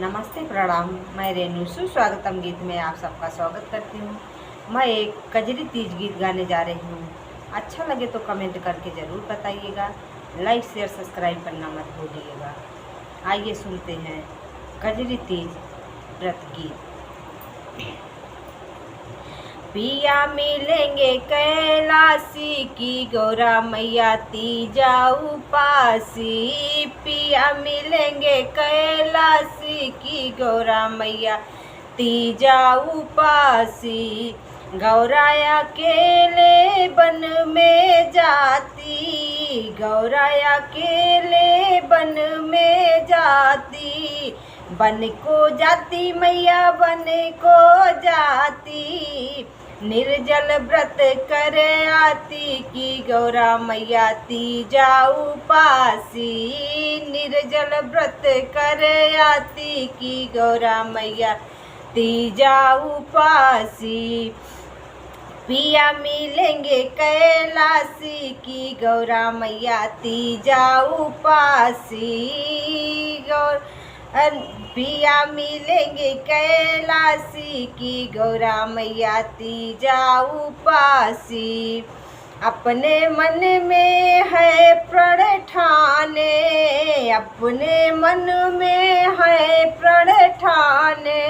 नमस्ते प्रणाम। मैं रेणु सुस्वागतम गीत में आप सबका स्वागत करती हूँ। मैं एक कजरी तीज गीत गाने जा रही हूँ। अच्छा लगे तो कमेंट करके ज़रूर बताइएगा। लाइक शेयर सब्सक्राइब करना मत भूलिएगा। आइए सुनते हैं कजरी तीज व्रत गीत। पिया मिलेंगे कैलाशी की गौरा मैया तीजा उपासी। पिया मिलेंगे कैलाशी की गौरा मैया तीजा उपासी। गौरा अकेले बन में जाती, गौरा अकेले बन में जाती। बन को जाती मैया बन को जाती। निर्जल व्रत करे आती की गौरा मैया तीजा उपासी। निर्जल व्रत करे आती की गौरा मैया तीजा उपासी। पिया मिलेंगे कैलाशी की गौरा मैया तीजा उपासी। पिया मिलेंगे कैलाशी की गौरा मैया तीजा उपासी। अपने मन में है प्रण ठाने, अपने मन में है प्रण ठाने।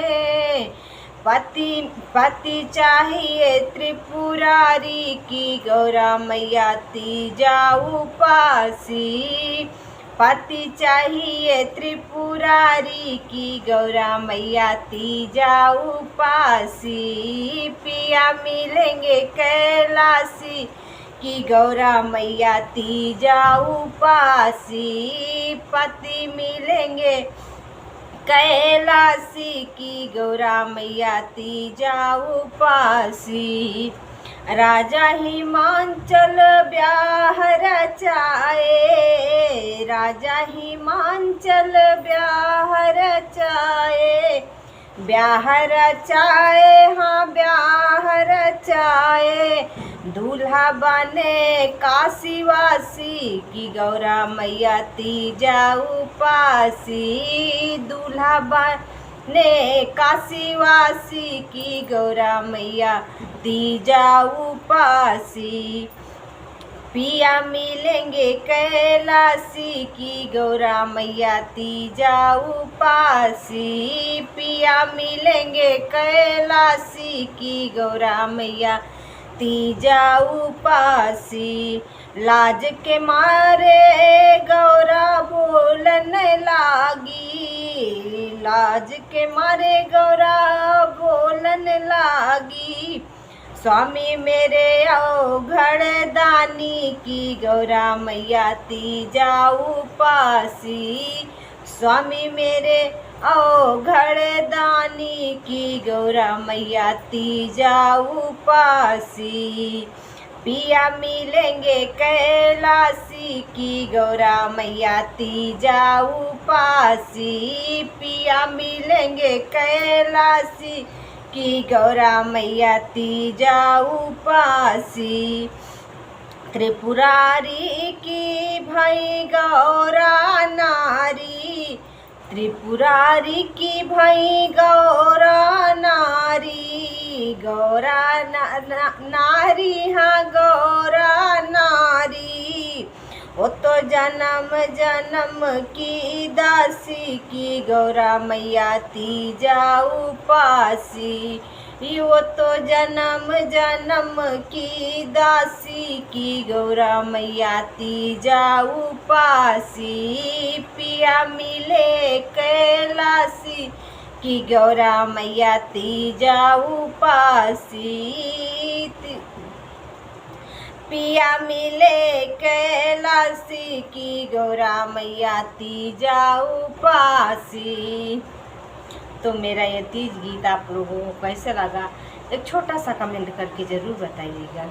पति चाहिए त्रिपुरारी की गौरा मैया तीजा उपासी। पति चाहिए त्रिपुरारी की गौरा मैया तीजा उपासी। पिया मिलेंगे कैलाशी की गौरा मैया तीजा उपासी। पति मिलेंगे कैलाशी की गौरा मैया तीजा उपासी। राजा हिमांचल ब्याह रचाए, राजा हिमांचल ब्याह रचाए। ब्याह रचाए हाँ ब्याह रचाए। दूल्हा बने काशीवासी की गौरा मैया तीजा उपासी। दूल्हा बने काशीवासी की गौरा मैया तीजा उपासी। पिया मिलेंगे कैलाशी की गौरा मैया तीजा उपासी। पिया मिलेंगे कैलाशी की गौरा मैया तीजा उपासी। लाज के मारे गौरा बोलन लागी, लाज के मारे गौरा बोलन लागी। स्वामी मेरे अवघड़ दानी की गौरा मैया तीजा उपासी। स्वामी मेरे अवघड़ दानी की गौरा मैया तीजा उपासी। पिया मिलेंगे कैलाशी की गौरा मैया तीजा उपासी। पिया मिलेंगे कैलाशी की गौरा मैया तीजा उपासी। त्रिपुरारी की भई गौरा नारी, त्रिपुरारी की भई गौरा नारी। गौरा नारी हाँ गौरा नारी। वो तो जन्म जन्म की दासी की गौरा मैया तीजा उपासी। वो तो जन्म जन्म की दासी की गौरा मैया तीजा उपासी। पिया मिले कैलाशी की गौरा मैया तीजा उपासी। पिया मिले कैलाशी की गौरा मैया तीजा उपासी। तो मेरा ये तीज गीत आप लोगों को कैसा लगा एक छोटा सा कमेंट करके ज़रूर बताइएगा।